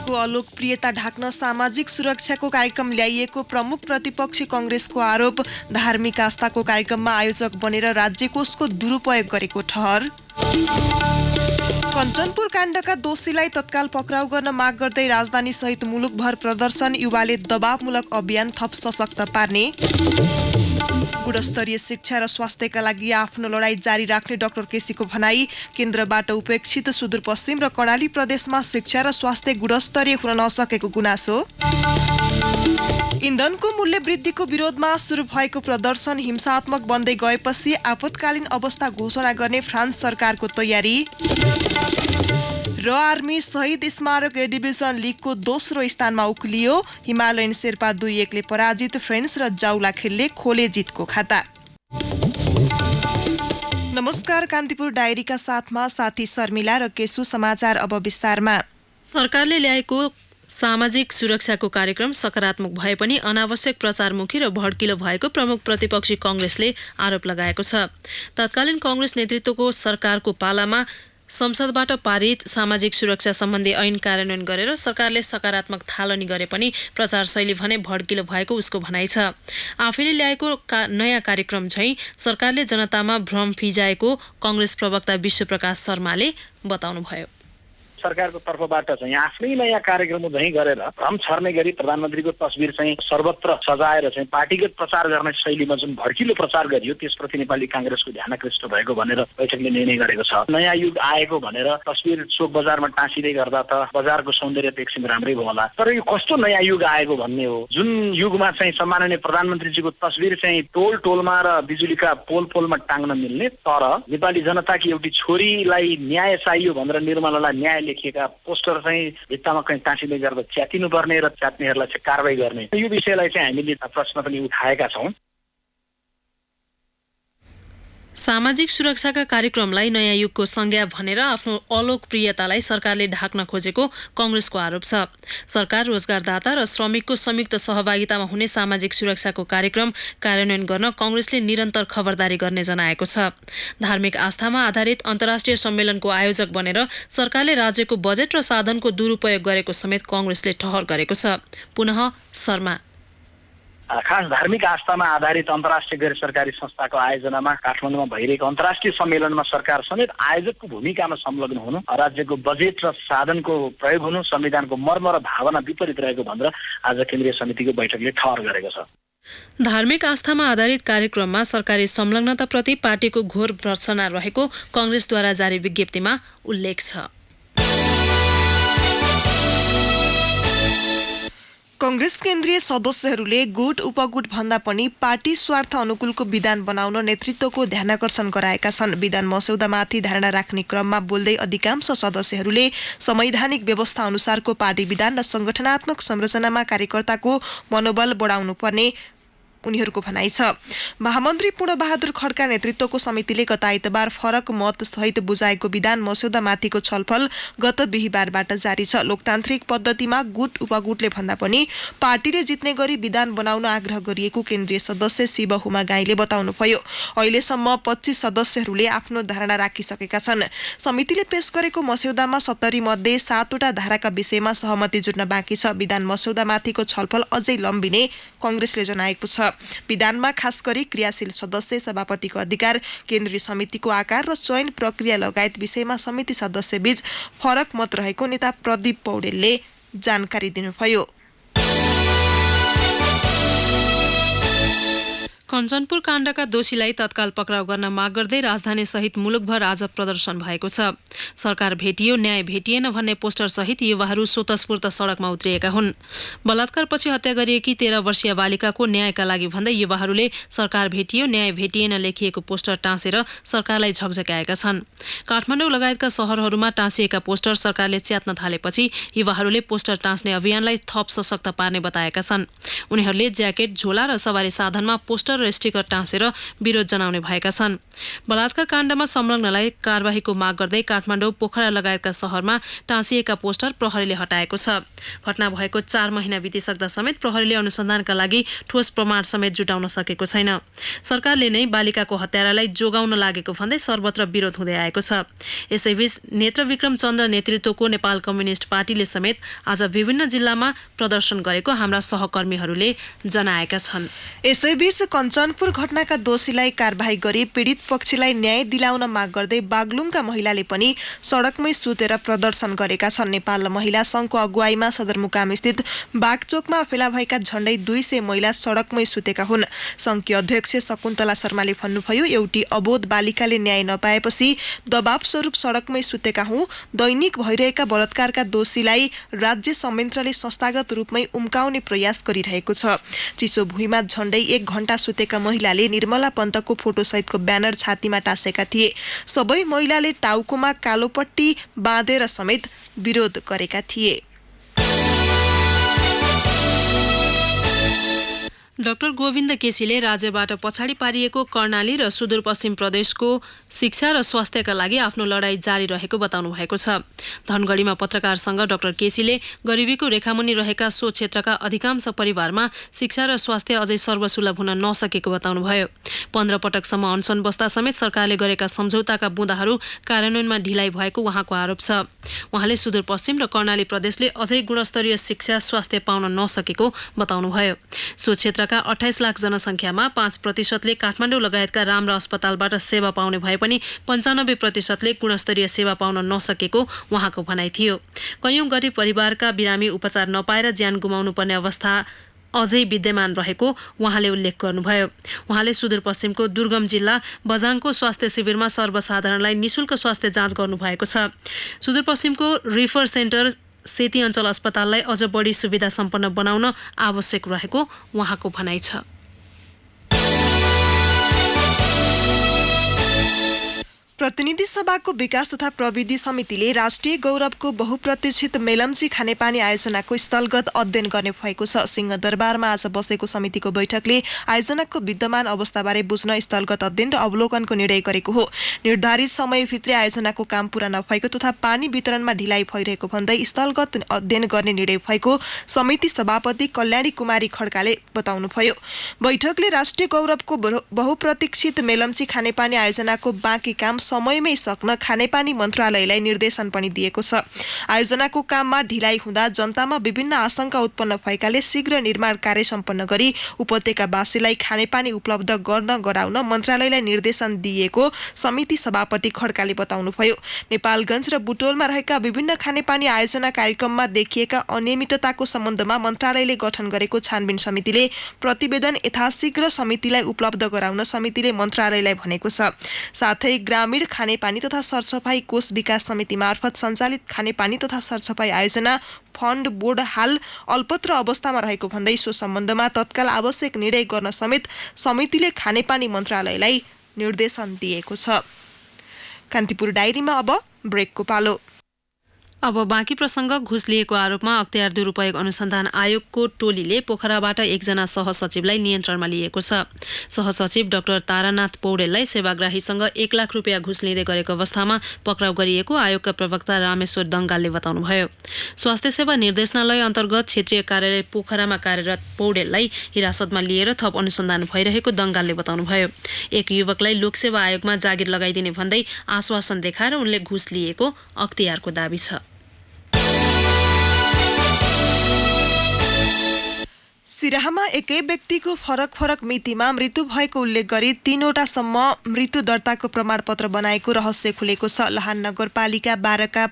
राज्यको अलोकप्रियता ढाक्न सामाजिक सुरक्षाको कार्यक्रम ल्याइएको प्रमुख प्रतिपक्षी कांग्रेसको आरोप। धार्मिक आस्थाको कार्यक्रममा आयोजक बनेर राज्य कोषको दुरुपयोग गरेको ठहर। कञ्चनपुर काण्डका दोषीलाई तत्काल पक्राउ गर्न माग गर्दै राजधानी सहित मुलुकभर प्रदर्शन। युवाले दबावमूलक अभियान थप सशक्त पार्ने। गुणस्तरीय शिक्षा र स्वास्थ्यका लागि आफ्नो लडाईँ जारी राख्ने डाक्टर केसीको भनाई। केन्द्रबाट उपेक्षित सुदूरपश्चिम र कर्णाली प्रदेशमा शिक्षा र स्वास्थ्य गुणस्तरीय हुन नसकेको गुनासो। इन्धनको मूल्य वृद्धिको विरोधमा सुरु भएको प्रदर्शन हिंसात्मक बन्दै गएपछि आपतकालीन अवस्था घोषणा गर्ने फ्रान्स सरकारको तयारी। र आर्मी शहीद स्मारक ए डिभिजन लिगको दोस्रो स्थानमा उक्लियो। हिमालयन शेर्पा 2-1 ले पराजित। फ्रेन्ड्स र जाउला खेलले खोले जितको खाता। नमस्कार, कान्तिपुर डायरीका साथमा साथी शर्मिला र केसु। समाचार अब विस्तारमा। सरकारले ल्याएको सामाजिक सुरक्षाको कार्यक्रम सकारात्मक भए पनि अनावश्यक प्रचारमुखी र भड्किलो भएको प्रमुख प्रतिपक्षी कांग्रेसले आरोप लगाएको छ। तत्कालीन कांग्रेस नेतृत्वको सरकारको पालामा संसदबाट पारित सामाजिक सुरक्षा सम्बन्धी ऐन कार्यान्वयन गरेर सरकारले सकारात्मक थालनी गरे पनि प्रचार शैली भने भड्किलो भएको उसको भनाइ छ। आफैले ल्याएको नयाँ कार्यक्रम झैं सरकारले जनतामा भ्रम फिजाएको कांग्रेस प्रवक्ता विश्वप्रकाश शर्माले बताउनुभयो। सरकारको तर्फबाट चाहिँ आफ्नै नयाँ कार्यक्रम झैं गरेर भ्रम छर्ने गरी प्रधानमन्त्रीको तस्बिर चाहिँ सर्वत्र सजाएर चाहिँ पार्टीगत प्रचार गर्ने शैलीमा जुन भड्किलो प्रचार गरियो त्यसप्रति नेपाली कांग्रेसको ध्यान आकृष्ट भएको भनेर बैठकले निर्णय गरेको छ। नयाँ युग आएको भनेर तस्बिर चोक बजारमा टाँसिँदै गर्दा त बजारको सौन्दर्य त एकछिन राम्रै भयो होला, तर यो कस्तो नयाँ युग आएको भन्ने हो। जुन युगमा चाहिँ सम्माननीय प्रधानमन्त्रीजीको तस्बिर चाहिँ टोल टोलमा र बिजुलीका पोल पोलमा टाङ्न मिल्ने, तर नेपाली जनताकी एउटी छोरीलाई न्याय चाहियो भनेर निर्मलालाई न्याय लेखिएका पोस्टर चाहिँ भित्तामा कहीँ टाँसिँदै गर्दा च्यातिनु पर्ने र च्यात्नेहरूलाई चाहिँ कारबाही गर्ने, यो विषयलाई चाहिँ हामीले प्रश्न पनि उठाएका छौँ। सामाजिक सुरक्षाका कार्यक्रमलाई नयाँ युगको संज्ञा भनेर आफ्नो अलोकप्रियतालाई सरकारले ढाक्न खोजेको कांग्रेसको आरोप छ। सरकार रोजगारदाता र श्रमिकको संयुक्त सहभागितामा हुने सामाजिक सुरक्षाको कार्यक्रम कार्यान्वयन गर्न कांग्रेसले निरन्तर खबरदारी गर्ने जनाएको छ। धार्मिक आस्थामा आधारित अन्तर्राष्ट्रिय सम्मेलनको आयोजक बनेर सरकारले राज्यको बजेट र साधनको दुरुपयोग गरेको समेत कांग्रेसले ठहर गरेको छ। पुनः शर्मा। खास धार्मिक आस्थामा आधारित अन्तर्राष्ट्रिय गैर सरकारी संस्थाको आयोजनामा काठमाडौँमा भइरहेको अन्तर्राष्ट्रिय सम्मेलनमा सरकार समेत आयोजकको भूमिकामा संलग्न हुनु, राज्यको बजेट र साधनको प्रयोग हुनु संविधानको मर्म र भावना विपरीत रहेको भनेर आज केन्द्रीय समितिको बैठकले ठहर गरेको छ। धार्मिक आस्थामा आधारित कार्यक्रममा सरकारी संलग्नताप्रति पार्टीको घोर भर्त्सना रहेको कांग्रेसद्वारा जारी विज्ञप्तिमा उल्लेख छ। कांग्रेस केन्द्रीय सदस्यहरूले गुट उपगुट भन्दा पनि पार्टी स्वार्थ अनुकूलको विधान बनाउन नेतृत्वको ध्यानाकर्षण गराएका छन्। विधान मस्यौदामाथि धारणा राख्ने क्रममा बोल्दै अधिकांश सदस्यहरूले संवैधानिक व्यवस्था अनुसारको पार्टी विधान र संगठनात्मक संरचनामा कार्यकर्ताको मनोबल बढाउनुपर्ने उनीहरूको भनाइ छ। महामन्त्री पूर्णबहादुर खड्का नेतृत्वको समितिले गत आइतबार फरक मत सहित बुझाएको विधान मस्यौदामाथिको छलफल गत बिहीबारबाट जारी छ। लोकतान्त्रिक पद्धतिमा गुट उपगुटले भन्दा पनि पार्टीले जित्ने गरी विधान बनाउन आग्रह गरिएको केन्द्रीय सदस्य शिव हुमा गाईले बताउनुभयो। अहिलेसम्म 25 सदस्यहरूले आफ्नो धारणा राखिसकेका छन्। समितिले पेश गरेको मस्यौदामा 70 मध्ये 7 वटा धाराका विषयमा सहमति जुट्न बाँकी छ। विधान मस्यौदामाथिको छलफल अझै लम्बिने कांग्रेसले जनाएको छ। विधानमा खास गरी क्रियाशील सदस्य, सभापतिको अधिकार, केन्द्रीय समितिको आकार र चयन प्रक्रिया लगायत विषयमा समिति सदस्यबीच फरक मत रहेको नेता प्रदीप पौडेलले जानकारी दिनुभयो। कञ्चनपुर काण्डका दोषीलाई तत्काल पक्राउ गर्न माग गर्दै राजधानी सहित मुलुकभर आज प्रदर्शन भएको छ। सरकार भेटियो न्याय भेटिएन भन्ने पोस्टर सहित युवाहरू स्वतस्फूर्त सडकमा उत्रिएका हुन्। बलात्कारपछि हत्या गरिएकी 13 वर्षीय बालिकाको न्यायका लागि भन्दै युवाहरूले सरकार भेटियो न्याय भेटिएन लेखिएको पोस्टर टाँसेर सरकारलाई झकझक्याएका छन्। काठमाडौँ लगायतका शहरहरूमा टाँसिएका पोस्टर सरकारले च्यात्न थालेपछि युवाहरूले पोस्टर टाँस्ने अभियानलाई थप सशक्त पार्ने बताएका छन्। उनीहरूले ज्याकेट, झोला र सवारी साधनमा पोस्टर र र स्टिकर टाँसेर विरोध जनाउने भएका छन्। बलात्कार काण्डमा संलग्नलाई कारबाहीको माग गर्दै काठमाडौँ, पोखरा लगायतका शहरमा टाँसिएका पोस्टर प्रहरीले हटाएको छ। घटना भएको 4 महिना बितिसक्दा समेत प्रहरीले अनुसन्धानका लागि ठोस प्रमाण समेत जुटाउन सकेको छैन। सरकारले नै बालिकाको हत्यारालाई जोगाउन लागेको भन्दै सर्वत्र विरोध हुँदै आएको छ। यसैबीच नेत्रविक्रम चन्द्र नेतृत्वको नेपाल कम्युनिस्ट पार्टीले समेत आज विभिन्न जिल्लामा प्रदर्शन गरेको हाम्रा सहकर्मीहरूले जनाएका छन्। यसैबीच कञ्चनपुर घटनाका दोषीलाई कारबाही गरी पीडित पक्षलाई न्याय दिलाउन माग गर्दै बागलुङका महिलाले पनि सडकमै सुतेर प्रदर्शन गरेका छन्। नेपाल महिला संघको अगुवाईमा सदरमुकाम स्थित बागचोकमा फेला भएका झण्डै 200 महिला सडकमै सुतेका हुन्। संघकी अध्यक्ष शकुन्तला शर्माले भन्नुभयो, एउटी अबोध बालिकाले न्याय नपाएपछि दबाव स्वरूप सडकमै सुतेका हुँ। दैनिक भइरहेका बलात्कारका दोषीलाई राज्य संयन्त्रले संस्थागत रूपमै उम्काउने प्रयास गरिरहेको छ। चिसो भुइँमा झण्डै 1 घण्टा सुतेका महिलाले निर्मला पन्तको फोटोसहितको ब्यानर छातीमा टाँसेका थिए। सबै महिलाले टाउकोमा कालोपट्टी बाँधेर समेत विरोध गरेका थिए। डाक्टर गोविन्द केसीले राज्यबाट पछाडि पारिएको कर्णाली र सुदूरपश्चिम प्रदेशको शिक्षा र स्वास्थ्यका लागि आफ्नो लडाईँ जारी रहेको बताउनु भएको छ। धनगढीमा पत्रकारसँग डाक्टर केसीले गरिबीको रेखामुनि रहेका सो क्षेत्रका अधिकांश परिवारमा शिक्षा र स्वास्थ्य अझै सर्वसुलभ हुन नसकेको बताउनुभयो। 15 पटकसम्म अनसन बस्दा समेत सरकारले गरेका सम्झौताका बुँदाहरू कार्यान्वयनमा ढिलाइ भएको उहाँको आरोप छ। उहाँले सुदूरपश्चिम र कर्णाली प्रदेशले अझै गुणस्तरीय शिक्षा स्वास्थ्य पाउन नसकेको बताउनुभयो। सो क्षेत्रका 28 लाख जनसङ्ख्यामा 5%ले काठमाडौँ लगायतका राम्रा अस्पतालबाट सेवा पाउने भए पनि 95%ले गुणस्तरीय सेवा पाउन नसकेको उहाँको भनाइ थियो। कयौं गरिब परिवारका बिरामी उपचार नपाएर ज्यान गुमाउनु पर्ने अवस्था अझै विद्यमान रहेको उहाँले उल्लेख गर्नुभयो। उहाँले सुदूरपश्चिमको दुर्गम जिल्ला बझाङको स्वास्थ्य शिविरमा सर्वसाधारणलाई निशुल्क स्वास्थ्य जाँच गर्नुभएको छ। सुदूरपश्चिमको रिफर सेन्टर सेती अञ्चल अस्पताललाई अझ बढी सुविधा सम्पन्न बनाउन आवश्यक रहेको उहाँको भनाइ छ। प्रतिनिधि सभाको विकास तथा प्रविधि समितिले राष्ट्रिय गौरवको बहुप्रतीक्षित मेलम्ची खानेपानी आयोजनाको स्थलगत अध्ययन गर्ने भएको छ। सिंहदरबारमा आज बसेको समितिको बैठकले आयोजनाको विद्यमान अवस्थाबारे बुझ्न स्थलगत अध्ययन र अवलोकनको निर्णय गरेको हो। निर्धारित समयभित्रै आयोजनाको काम पूरा नभएको तथा पानी वितरणमा ढिलाइ भइरहेको भन्दै स्थलगत अध्ययन गर्ने निर्णय भएको समिति सभापति कल्याणी कुमारी खड्काले बताउनुभयो। बैठकले राष्ट्रिय गौरवको बहुप्रतीक्षित मेलम्ची खानेपानी आयोजनाको बाँकी काम समयमै सक्न खानेपानी मन्त्रालयलाई निर्देशन पनि दिएको छ। आयोजनाको काममा ढिलाइ हुँदा जनतामा विभिन्न आशंका उत्पन्न भएकाले शीघ्र निर्माण कार्य सम्पन्न गरी उपत्यकावासीलाई खानेपानी उपलब्ध गराउन मन्त्रालयलाई निर्देशन दिएको समिति सभापति खड्काले बताउनुभयो। नेपालगञ्ज र बुटोलमा रहेका विभिन्न खानेपानी आयोजना कार्यक्रममा देखिएका अनियमितताको सम्बन्धमा मन्त्रालयले गठन गरेको छानबिन समितिले प्रतिवेदन यथाशीघ्र समितिलाई उपलब्ध गराउन समितिले मन्त्रालयलाई भनेको छ। साथै ग्रामीण खानेपानी तथा सरसफाई कोष विकास समिति मार्फत सञ्चालित खानेपानी तथा सरसफाई आयोजना फण्ड बोर्ड हाल अल्पत्र अवस्थामा रहेको भन्दै सो सम्बन्धमा तत्काल आवश्यक निर्णय गर्न समेत समितिले खानेपानी मन्त्रालयलाई निर्देशन दिएको छ। कान्तिपुर डायरीमा अब ब्रेकको पालो। अब बाँकी प्रसङ्ग। घुस लिएको आरोपमा अख्तियार दुरुपयोग अनुसन्धान आयोगको टोलीले पोखराबाट एकजना सहसचिवलाई नियन्त्रणमा लिएको छ। सहसचिव डाक्टर तारानाथ पौडेललाई सेवाग्राहीसँग 1 लाख रुपियाँ घुस लिँदै गरेको अवस्थामा पक्राउ गरिएको आयोगका प्रवक्ता रामेश्वर दङ्गालले बताउनुभयो। स्वास्थ्य सेवा निर्देशनालय अन्तर्गत क्षेत्रीय कार्यालय पोखरामा कार्यरत पौडेललाई हिरासतमा लिएर थप अनुसन्धान भइरहेको दङ्गालले बताउनुभयो। एक युवकलाई लोकसेवा आयोगमा जागिर लगाइदिने भन्दै आश्वासन देखाएर उनले घुस लिएको अख्तियारको दाबी छ। सिराहामा एकै व्यक्तिको फरक मितिमा मृत्यु भएको उल्लेख गरी 3वटासम्म मृत्यु दर्ताको प्रमाणपत्र बनाएको रहस्य खुलेको छ। लहान नगरपालिका 12 का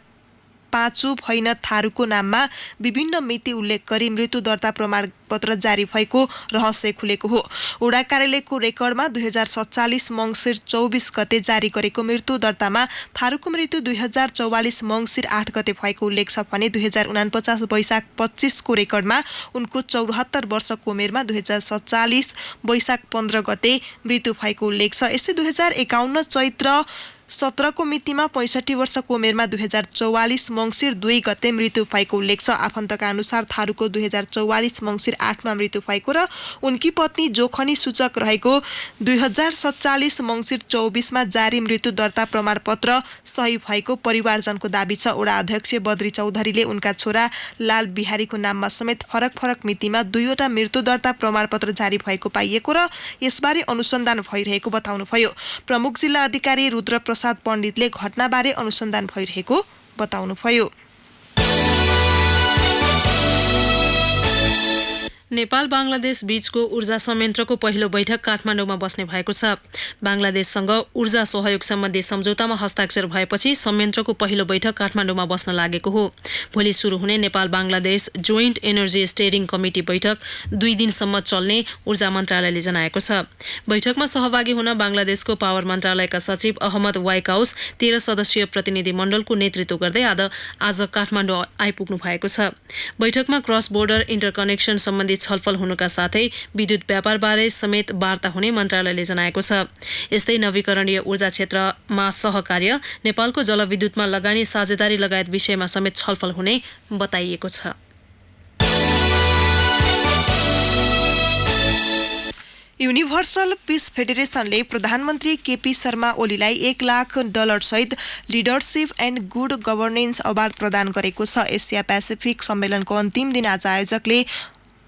5 भैन थारूको नाममा विभिन्न मिति उल्लेख गरी मृत्यु दर्ता प्रमाणपत्र जारी भएको रहस्य खुलेको हो। वडा कार्यालयको रेकर्डमा 2047 मङ्सिर 24 गते जारी गरेको मृत्यु दर्तामा थारूको मृत्यु 2044 मङ्सिर 8 गते भएको उल्लेख छ भने 2049 वैशाख 25 को रेकर्डमा उनको 74 वर्षको उमेरमा 2047 वैशाख 15 गते मृत्यु भएको उल्लेख छ। यस्तै 2051 चैत्र 17 को मितिमा 65 वर्षको उमेरमा 2044 मङ्सिर 2 गते मृत्यु भएको उल्लेख छ। आफन्तका अनुसार थारूको 2044 मङ्सिर 8 मा मृत्यु भएको र उनकी पत्नी जोखनी सूचक रहेको 2047 मङ्सिर 24 मा जारी मृत्यु दर्ता प्रमाणपत्र सही भएको परिवारजनको दाबी छ। वडा अध्यक्ष बद्री चौधरीले उनका छोरा लाल बिहारीको नाममा समेत फरक मितिमा 2वटा मृत्यु दर्ता प्रमाणपत्र जारी भएको पाइएको र यसबारे अनुसन्धान भइरहेको बताउनुभयो। प्रमुख जिल्ला अधिकारी रुद्र प्रसाद पण्डितले घटनाबारे अनुसन्धान भइरहेको बताउनुभयो। नेपाल बांग्लादेश बीचको ऊर्जा संयन्त्रको पहिलो बैठक काठमाडौँमा बस्ने भएको छ। बांग्लादेशसँग ऊर्जा सहयोग सम्बन्धी सम्झौतामा हस्ताक्षर भएपछि संयन्त्रको पहिलो बैठक काठमाडौँमा बस्न लागेको हो। भोलि सुरु हुने Nepal Bangladesh joint energy steering committee बैठक 2 दिनसम्म चल्ने ऊर्जा मन्त्रालयले जनाएको छ। बैठकमा सहभागी हुन बांग्लादेशको पावर मन्त्रालयका सचिव अहमद वाइकाउस 13 सदस्यीय प्रतिनिधि मण्डलको नेतृत्व गर्दै आज काठमाडौँ आइपुग्नु भएको छ। बैठकमा क्रस बोर्डर इन्टरकनेक्सन सम्बन्धी छलफल हुनुका साथै विद्युत व्यापारबारे समेत वार्ता हुने मन्त्रालयले जनाएको छ। यस्तै नवीकरणीय ऊर्जा क्षेत्रमा सहकार्य, नेपालको जलविद्युतमा लगानी साझेदारी लगायत विषयमा समेत छलफल हुने बताइएको छ। युनिभर्सल पीस फेडरेसनले प्रधानमन्त्री केपी शर्मा ओलीलाई $1 लाख सहित leadership and good governance award प्रदान गरेको छ। एसिया पेसिफिक सम्मेलनको अन्तिम दिन आज आयोजकले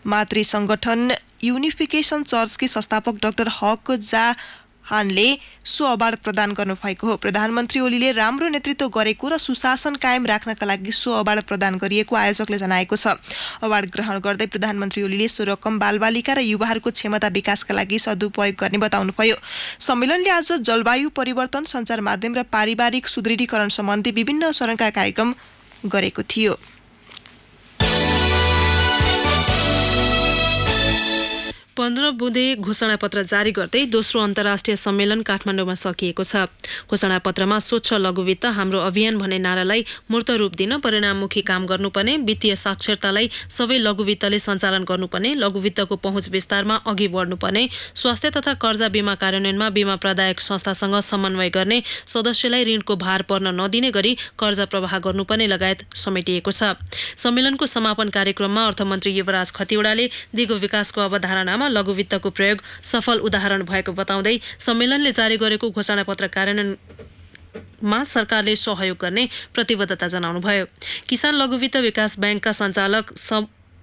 मातृ संगठन युनिफिकेसन चर्चकी संस्थापक डाक्टर हक जाहानले सो अवार्ड प्रदान गर्नुभएको हो। प्रधानमन्त्री ओलीले राम्रो नेतृत्व गरेको र सुशासन कायम राख्नका लागि सो अवार्ड प्रदान गरिएको आयोजकले जनाएको छ। अवार्ड ग्रहण गर्दै प्रधानमन्त्री ओलीले सो रकम बालबालिका र युवाहरूको क्षमता विकासका लागि सदुपयोग गर्ने बताउनुभयो। सम्मेलनले आज जलवायु परिवर्तन, सञ्चार माध्यम र पारिवारिक सुदृढीकरण सम्बन्धी विभिन्न चरणका कार्यक्रम गरेको थियो। पन्ध्र बुँदे घोषणापत्र जारी गर्दै दोस्रो अन्तर्राष्ट्रिय सम्मेलन काठमाडौँमा सकिएको छ। घोषणापत्रमा स्वच्छ लघुवित्त हाम्रो अभियान भन्ने नारालाई मूर्त रूप दिन परिणाममुखी काम गर्नुपर्ने, वित्तीय साक्षरतालाई सबै लघुवित्तले सञ्चालन गर्नुपर्ने, लघुवित्तको पहुँच विस्तारमा अघि बढ्नुपर्ने, स्वास्थ्य तथा कर्जा बीमा कार्यान्वयनमा बीमा प्रदायक संस्थासँग समन्वय गर्ने, सदस्यलाई ऋणको भार पर्न नदिने गरी कर्जा प्रवाह गर्नुपर्ने लगायत समेटिएको छ। सम्मेलनको समापन कार्यक्रममा अर्थमन्त्री युवराज खतिवडाले दिगो विकासको अवधारणामा लघुवित्तको प्रयोग सफल उदाहरण भएको बताउँदै सम्मेलनले जारी गरेको घोषणापत्र कार्यान्वयनमा सरकारले सहयोग गर्ने प्रतिबद्धता जनाउनुभयो। किसान लघुवित्त विकास ब्याङ्कका सञ्चालक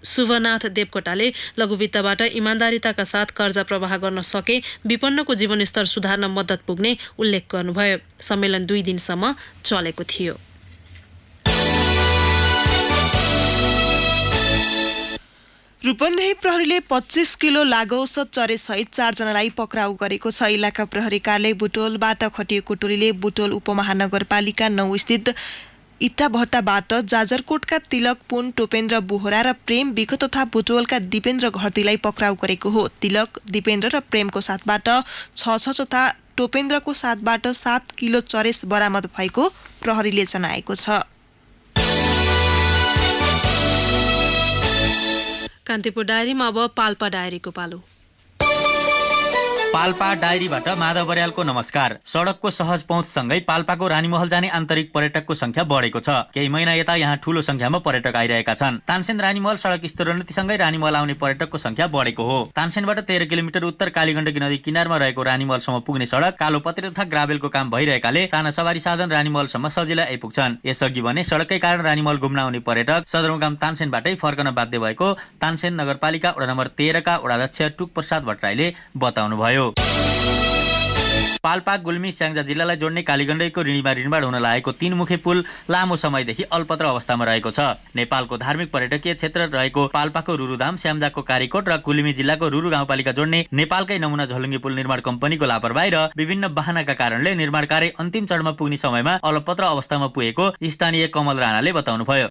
शुभनाथ देवकोटाले लघुवित्तबाट इमान्दारिताका साथ कर्जा प्रवाह गर्न सके विपन्नको जीवनस्तर सुधार्न मद्दत पुग्ने उल्लेख गर्नुभयो। सम्मेलन 2 दिनसम्म चलेको थियो। रूपन्देही प्रहरीले 25 किलो लागौसत चरेसहित 4 जनालाई पक्राउ गरेको छ। इलाका प्रहरी कार्यालय बुटोलबाट खटिएको टोलीले बुटोल उपमहानगरपालिका 9 स्थित इट्टाभट्टाबाट जाजरकोटका तिलक पुन, टोपेन्द्र बोहरा र प्रेम बिख तथा बुटोलका दिपेन्द्र घरतीलाई पक्राउ गरेको हो। तिलक, दिपेन्द्र र प्रेमको साथबाट 6 तथा टोपेन्द्रको साथबाट 7 किलो चरेस बरामद भएको प्रहरीले जनाएको छ। कान्तिपुर डायरीमा अब पाल्पा डायरीको पालो। पाल्पा डायरीबाट माधव बर्यालको नमस्कार। सडकको सहज पहुँचसँगै पाल्पाको रानीमहल जाने आन्तरिक पर्यटकको संख्या बढेको छ। केही महिना यता यहाँ ठूलो संख्यामा पर्यटक आइरहेका छन्। तानसेन रानीमहल सडक स्तरोन्नतिसँगै रानीमहल आउने पर्यटकको संख्या बढेको हो। तानसेनबाट 13 किलोमिटर उत्तर कालीगण्डकी नदी किनारमा रहेको रानीमहलसम्म पुग्ने सडक कालोपत्रे तथा ग्राभेलको काम भइरहेकाले ताना सवारी साधन रानीमहलसम्म सजिलै आइपुग्छन्। यसअघि भने सडककै कारण रानीमहल घुम्न आउने पर्यटक सदरमुकाम तानसेनबाटै फर्कन बाध्य भएको तानसेन नगरपालिका वडा नम्बर 13 का वडाध्यक्ष टुक प्रसाद भट्टराईले बताउनुभयो। पाल्पा, गुल्मी, स्याङ्जा जिल्लालाई जोड्ने कालीगण्डकीको ऋणीमा ऋणबाड हुन लागेको 3 मुखे पुल लामो समयदेखि अल्पत्र अवस्थामा रहेको छ। नेपालको धार्मिक पर्यटकीय क्षेत्र रहेको पाल्पाको रुरुधाम, स्याङ्जाको कारीकोट र गुल्मी जिल्लाको रुरु गाउँपालिका जोड्ने नेपालकै नमुना झलुङ्गे पुल निर्माण कम्पनीको लापरवाही र विभिन्न वाहनाका कारणले निर्माण कार्य अन्तिम चरणमा पुग्ने समयमा अल्पत्र अवस्थामा पुगेको स्थानीय कमल राणाले बताउनुभयो।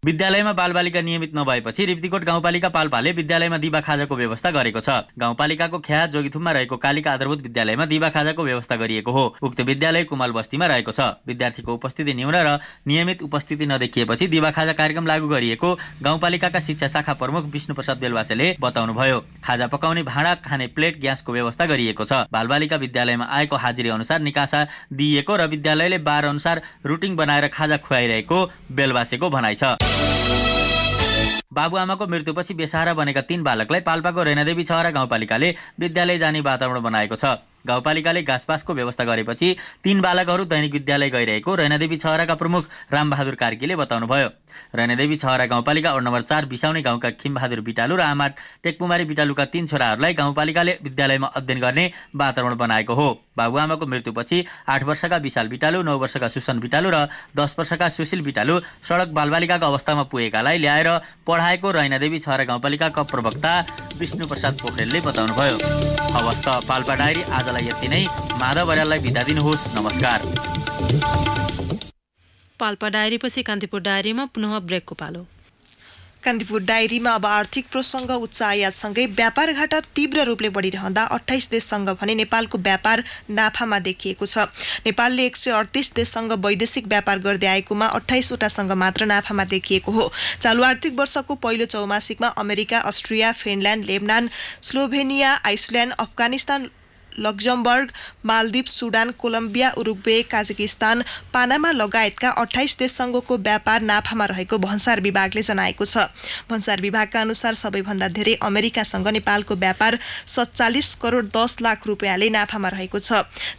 विद्यालयमा बालबालिका नियमित नभएपछि रिप्तीकोट गाउँपालिका पाल्पाले विद्यालयमा दिवा खाजाको व्यवस्था गरेको छ। गाउँपालिकाको ख्या जोगीथुममा रहेको कालिका आधारभूत विद्यालयमा दिवा खाजाको व्यवस्था गरिएको हो। उक्त विद्यालय कुमाल बस्तीमा रहेको छ। विद्यार्थीको उपस्थिति न्यून र नियमित उपस्थिति नदेखिएपछि दिवा खाजा कार्यक्रम लागू गरिएको गाउँपालिकाका शिक्षा शाखा प्रमुख विष्णुप्रसाद बेलवासेले बताउनुभयो। खाजा पकाउने भाँडा, खाने प्लेट, ग्यासको व्यवस्था गरिएको छ। बालबालिका विद्यालयमा आएको हाजिरी अनुसार निकासा दिइएको र विद्यालयले 12 अनुसार रुटिन बनाएर खाजा खुवाइरहेको बेलवासेको भनाइ छ। बाबुआमाको मृत्युपछि बेसहारा बनेका 3 बालकलाई पाल्पाको रैनादेवी छहरा गाउँपालिकाले विद्यालय जाने वातावरण बनाएको छ। गाउँपालिकाले घाँसपासको व्यवस्था गरेपछि 3 बालकहरू दैनिक विद्यालय गइरहेको रैनादेवी छहराका प्रमुख रामबहादुर कार्कीले बताउनुभयो। रैनादेवी छहरा गाउँपालिका वडा नम्बर 4 बिसाउने गाउँका खिमबहादुर बिटालु र आमा टेककुमारी बिटालुका 3 छोराहरूलाई गाउँपालिकाले विद्यालयमा अध्ययन गर्ने वातावरण बनाएको हो। बाबुआमाको मृत्युपछि 8 वर्षका विशाल बिटालु, 9 वर्षका सुसन बिटालु र 10 वर्षका सुशील बिटालु सडक बालबालिकाको अवस्थामा पुगेकालाई ल्याएर पढाएको रैनादेवी छहरा गाउँपालिकाका प्रवक्ता विष्णुप्रसाद पोखरेलले बताउनुभयो। हवस् त पाल्पा डायरी आजलाई यति नै। माधव बर्याललाई बिदा दिनुहोस्। नमस्कार। पाल्पा डायरीपछि कान्तिपुर डायरीमा पुनः ब्रेकको पालो। कान्तिपुर डायरीमा अब आर्थिक प्रसङ्ग उच्च आयातसँगै व्यापार घाटा तीव्र रूपले बढिरहँदा 28 देशसँग भने नेपालको व्यापार नाफामा देखिएको छ। नेपालले 138 देशसँग वैदेशिक व्यापार गर्दै आएकोमा 28 वटासँग मात्र नाफामा देखिएको हो। चालु आर्थिक वर्षको पहिलो चौमासिकमा America, Austria, Finland, Lebanon, Slovenia, Iceland, Afghanistan, Luxembourg, Maldives, Sudan, Colombia, Uruguay, Kazakhstan, Panama लगायतका 28 देशसँगको व्यापार नाफामा रहेको भन्सार विभागले जनाएको छ। भन्सार विभागका अनुसार सबैभन्दा धेरै अमेरिकासँग नेपालको व्यापार 47 करोड 10 लाख रुपियाँले नाफामा रहेको छ।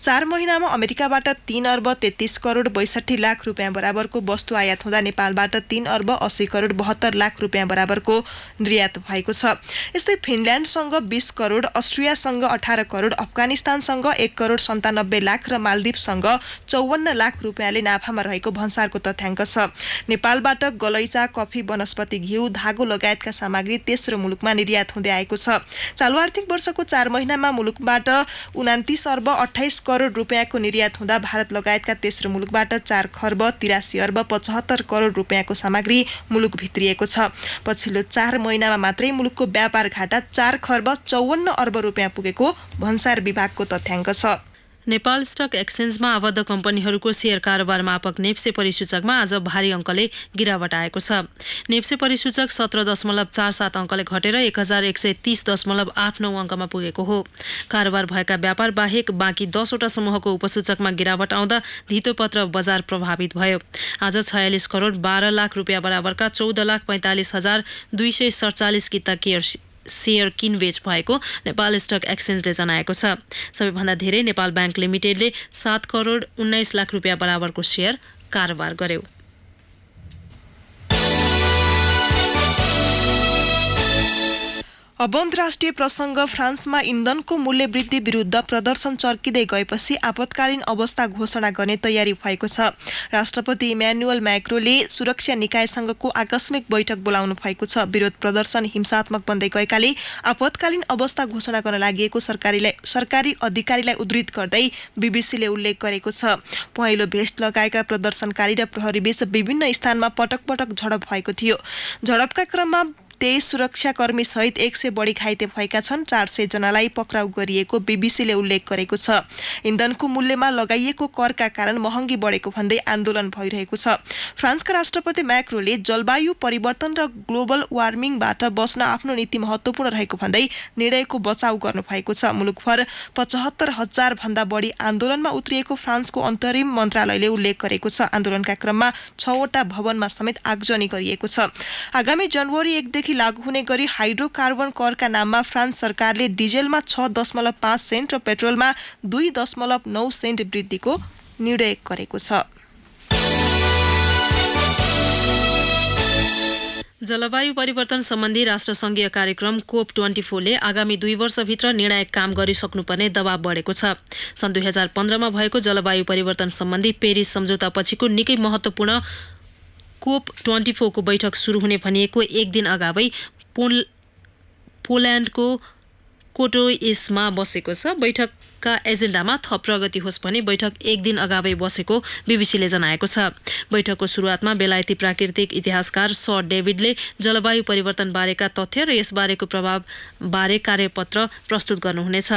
4 महिनामा अमेरिकाबाट 3 अर्ब 33 करोड 62 लाख रुपियाँ बराबरको वस्तु आयात हुँदा नेपालबाट 3 अर्ब 80 करोड 72 लाख रुपियाँ बराबरको निर्यात भएको छ। यस्तै फिनल्यान्डसँग 20 करोड, अस्ट्रियासँग 18 करोड, अफगानिस्तानसँग 1 करोड 97 लाख र मालदिवसँग 54 लाख रुपियाँले नाफामा रहेको भन्सारको तथ्याङ्क छ। नेपालबाट गलैँचा, कफी, वनस्पति घिउ, धागो लगायतका सामग्री तेस्रो मुलुकमा निर्यात हुँदै आएको छ। चालु आर्थिक वर्षको 4 महिनामा मुलुकबाट 29 अर्ब 28 करोड रुपियाँको निर्यात हुँदा भारत लगायतका तेस्रो मुलुकबाट 4 खर्ब 83 अर्ब 75 करोड रुपियाँको सामग्री मुलुक भित्रिएको छ। पछिल्लो 4 महिनामा मात्रै मुलुकको व्यापार घाटा 4 खर्ब 54 अर्ब रुपियाँ पुगेको भन्सार विभागको तथ्याङ्क छ। नेपाल स्टक एक्सचेन्जमा आबद्ध कम्पनीहरूको शेयर कारोबार मापक नेप्से परिसूचकमा आज भारी अङ्कले गिरावट आएको छ। नेप्से परिसूचक 17.47 अङ्कले घटेर 1130.89 अङ्कमा पुगेको हो। कारोबार भएका व्यापार बाहेक बाँकी 10 वटा समूहको उपसूचकमा गिरावट आउँदा धितोपत्र बजार प्रभावित भयो। आज 46 करोड 12 लाख रुपियाँ बराबरका 14,45,247 किता शेयर किनबेच भएको नेपाल स्टक एक्सचेन्जले जनाएको छ। सबैभन्दा धेरै नेपाल बैंक लिमिटेडले 7 करोड 19 लाख रुपियाँ बराबरको शेयर कारोबार गर्यो। अब अन्तर्राष्ट्रिय प्रसङ्ग फ्रान्समा इन्धनको मूल्य वृद्धि विरुद्ध प्रदर्शन चर्किँदै गएपछि आपतकालीन अवस्था घोषणा गर्ने तयारी भएको छ। राष्ट्रपति इम्यानुएल म्याक्रोले सुरक्षा निकायसँगको आकस्मिक बैठक बोलाउनु भएको छ। विरोध प्रदर्शन हिंसात्मक बन्दै गएकाले आपतकालीन अवस्था घोषणा गर्न लागि सरकारी अधिकारीलाई उद्धृत गर्दै बीबीसीले उल्लेख गरेको छ। पहेँलो भेस्ट लगाएका प्रदर्शनकारी र प्रहरीबीच विभिन्न स्थानमा पटक पटक झडप भएको थियो। झडपका क्रममा 23 सुरक्षाकर्मी सहित 100 बढी घाइते भएका छन्। 400 जनालाई पक्राउ गरिएको बीबीसीले उल्लेख गरेको छ। इन्धनको मूल्यमा लगाइएको करका कारण महँगी बढेको भन्दै आन्दोलन भइरहेको छ। फ्रान्सका राष्ट्रपति म्याक्रोले जलवायु परिवर्तन र ग्लोबल वार्मिङबाट बस्न आफ्नो नीति महत्त्वपूर्ण रहेको भन्दै निर्णयको बचाउ गर्नुभएको छ। मुलुकभर 75,000 भन्दा बढी आन्दोलनमा उत्रिएको फ्रान्सको अन्तरिम मन्त्रालयले उल्लेख गरेको छ। आन्दोलनका क्रममा 6 वटा भवनमा समेत आगजनी गरिएको छ। आगामी जनवरी 1 देखि लागू हुने गरी हाइड्रोकार्बन करका नाममा फ्रान्स सरकारले डिजेलमा 6.5 सेन्ट र पेट्रोलमा 2.9 सेन्ट वृद्धिको निर्णय गरेको छ। जलवायु परिवर्तन सम्बन्धी राष्ट्रसङ्घीय कार्यक्रम COP24 ले आगामी 2 वर्षभित्र निर्णायक काम गरिसक्नुपर्ने दबाव बढेको छ। सन् 2015 मा भएको जलवायु परिवर्तन सम्बन्धी पेरिस सम्झौता पछिको निकै महत्त्वपूर्ण COP24 को बैठक सुरु हुने भनिएको एक दिन अगावै पोल्यान्डको कोटोइसमा बसेको छ। बैठक का एजेन्डामा थप प्रगति होस् भनी बैठक एक दिन अगावै बसेको बीबीसीले जनाएको छ। बैठकको सुरुवातमा बेलायती प्राकृतिक इतिहासकार सर डेभिडले जलवायु परिवर्तन बारेका तथ्य र यसबारेको प्रभाव बारे कार्यपत्र प्रस्तुत गर्नुहुनेछ।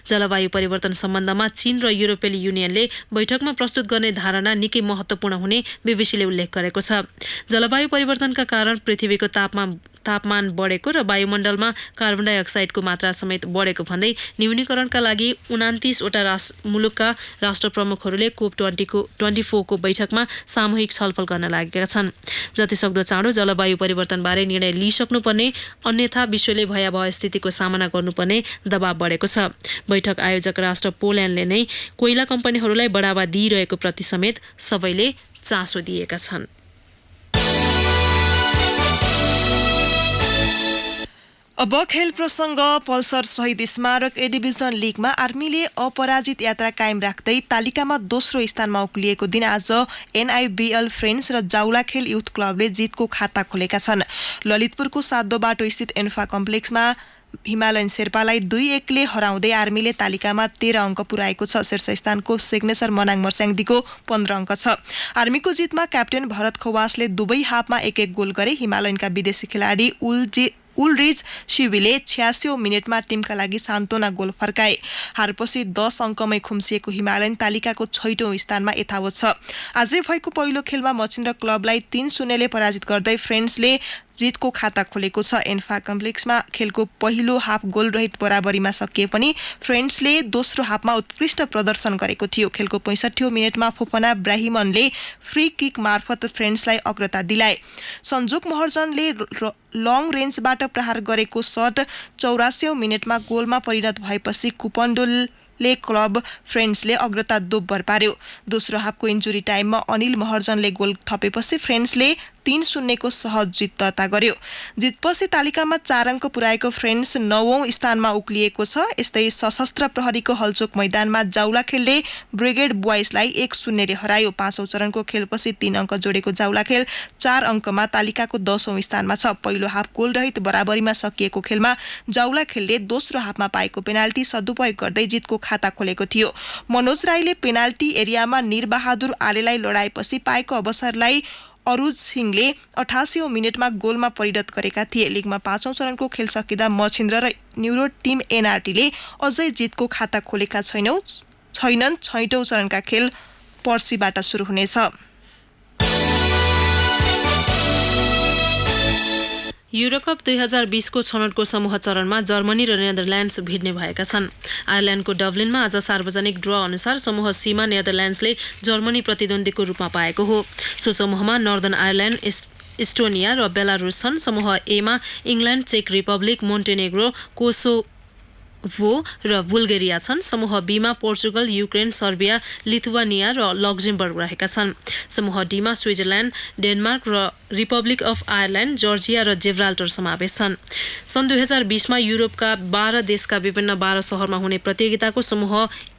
जलवायु परिवर्तन सम्बन्धमा चीन र युरोपेली युनियनले बैठकमा प्रस्तुत गर्ने धारणा निकै महत्त्वपूर्ण हुने बीबीसीले उल्लेख गरेको छ। जलवायु परिवर्तनका कारण पृथ्वीको तापमान बढेको र वायुमण्डलमा कार्बन डाइअक्साइडको मात्रा समेत बढेको भन्दै न्यूनीकरणका लागि 29 वटा मुलुकका राष्ट्र प्रमुखहरूले कोप 24 को बैठकमा सामूहिक छलफल गर्न लागेका छन्। जतिसक्दो चाँडो जलवायु परिवर्तनबारे निर्णय लिइसक्नुपर्ने, अन्यथा विश्वले भयावह स्थितिको सामना गर्नुपर्ने दबाव बढेको छ। बैठक आयोजक राष्ट्र पोल्यान्डले नै कोइला कम्पनीहरूलाई बढावा दिइरहेको प्रति समेत सबैले चासो दिएका छन्। अब खेल प्रसङ्ग। पल्सर शहीद स्मारक ए डिभिजन लिगमा आर्मीले अपराजित यात्रा कायम राख्दै तालिकामा दोस्रो स्थानमा उक्लिएको दिन आज NIBL फ्रेन्ड्स र जाउलाखेल युथ क्लबले जितको खाता खोलेका छन्। ललितपुरको 7 बाटो स्थित एन्फा कम्प्लेक्समा हिमालयन शेर्पालाई 2-1 ले हराउँदै आर्मीले तालिकामा 13 अङ्क पुर्याएको छ। शीर्ष स्थानको सिग्नेचर मनाङ मर्स्याङदीको 15 अङ्क छ। आर्मीको जितमा क्याप्टेन भरत खवासले दुवै हाफमा 1-1 गोल गरे। हिमालयनका विदेशी खेलाडी उलरिज शिविले 86औं मिनेटमा टिमका लागि सान्त्वना गोल फर्काए। हारपछि 10 अङ्कमै खुम्सिएको हिमालयन तालिकाको 6औं स्थानमा यथावत छ। आजै भएको पहिलो खेलमा मचिन्द्र क्लबलाई 3-0 ले पराजित गर्दै फ्रेन्ड्सले जितको खाता खोलेको छ। एन्फा कम्प्लेक्समा खेलको पहिलो हाफ गोल रहित बराबरीमा सकिए पनि फ्रेन्ड्सले दोस्रो हाफमा उत्कृष्ट प्रदर्शन गरेको थियो। खेलको 65औं मिनेटमा फोफना ब्राहिमनले फ्री किक मार्फत फ्रेन्ड्सलाई अग्रता दिलाए। सञ्जोग महर्जनले लङ रेन्जबाट प्रहार गरेको शट 84औं मिनेटमा गोलमा परिणत भएपछि कुपन्डोलले क्लब फ्रेन्ड्सले अग्रता दोब्बर पार्यो। दोस्रो हाफको इन्जुरी टाइममा अनिल महर्जनले गोल थपेपछि फ्रेन्ड्सले 3-0 को सहज जित दर्ता गर्यो। जितपछि तालिकामा 4 अङ्क पुर्याएको फ्रेन्ड्स 9औं स्थानमा उक्लिएको छ। यस्तै सशस्त्र प्रहरीको हलचोक मैदानमा जाउलाखेलले ब्रिगेड बोइजलाई 1-0 ले हरायो। 5औं चरणको खेलपछि 3 अङ्क जोडेको जाउलाखेल 4 अङ्कमा तालिकाको 10औं स्थानमा छ। पहिलो हाफ गोल रहित बराबरीमा सकिएको खेलमा जाउलाखेलले दोस्रो हाफमा पाएको पेनाल्टी सदुपयोग गर्दै जितको खाता खोलेको थियो। मनोज राईले पेनाल्टी एरियामा निरबहादुर आलेलाई लडाएपछि पाएको अवसरलाई अरुज सिंहले 88औं मिनेटमा गोलमा परिणत गरेका थिए। लिगमा 5औं चरणको खेल सकिँदा मछिन्द्र र न्युरो टिम NRTले अझै जितको खाता खोलेका छैनन्। 6औं चरणका खेल पर्सीबाट सुरु हुनेछ। युरोकप 2020 को छनौटको समूह चरणमा जर्मनी र नेदरल्यान्ड्स भिड्ने भएका छन्। आयरल्यान्डको डब्लिनमा आज सार्वजनिक ड्र अनुसार समूह सीमा नेदरल्यान्ड्सले जर्मनी प्रतिद्वन्द्वीको रूपमा पाएको हो। सो समूहमा नर्दर्न आयरल्यान्ड, इस्टोनिया र बेलारुस छन्। समूह एमा इङ्ल्यान्ड, चेक रिपब्लिक, मोन्टेनेग्रो, कोसोभो र बुल्गेरिया छन्। समूह बीमा पोर्चुगल, युक्रेन, सर्बिया, लिथुवानिया र लक्जमबर्ग रहेका छन्। समूह डीमा स्विजरल्यान्ड, डेनमार्क र रिपब्लिक अफ आयरल्यान्ड, जर्जिया र जेब्राल्टर समावेश छन्। सन् 2020 मा युरोपका 12 देशका विभिन्न 12 शहरमा हुने प्रतियोगिताको समूह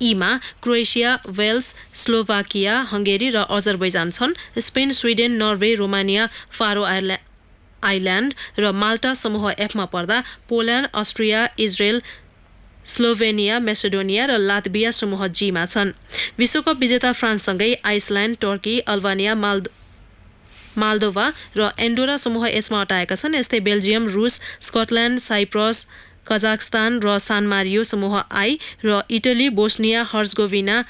ईमा क्रोएसिया, वेल्स, स्लोभाकिया, हंगेरी र अजरबैजान छन्। Spain, Sweden, Norway, Romania, Faroe Island र माल्टा समूह एफमा पर्दा Poland, Austria, Israel, Slovenia, Macedonia र लातविया समूह जीमा छन्। विश्वकप विजेता फ्रान्ससँगै आइसल्यान्ड, टर्की, अल्बानिया, माल्दोभा र एन्डोरा समूह एचमा अटाएका छन्। यस्तै बेल्जियम, रुस, स्कटल्यान्ड, साइप्रस, कजाकस्तान र सान मारियो समूह आई र Italy, Bosnia, Herzegovina,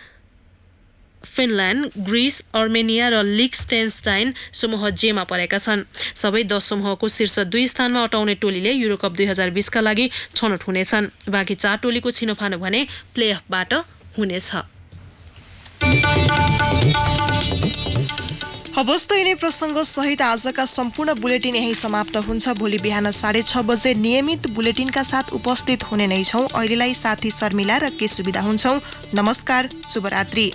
Finland, Greece, Armenia र लिक्सटेनस्टाइन समूह जेमा परेका छन्। सबै 10 समूहको शीर्ष 2 स्थानमा अटाउने टोलीले युरोकप 2020 का लागि छनौट हुनेछन्। बाँकी 4 टोलीको छिनोफानो भने प्लेअफबाट हुनेछ। हवस् त यिनै प्रसङ्ग सहित आजका सम्पूर्ण बुलेटिन यही समाप्त हुन्छ। भोलि बिहान 6:30 बजे नियमित बुलेटिनका साथ उपस्थित हुने नै छौँ। अहिलेलाई साथी शर्मिला र के सुविधा हुन्छौँ। नमस्कार, शुभरात्रि।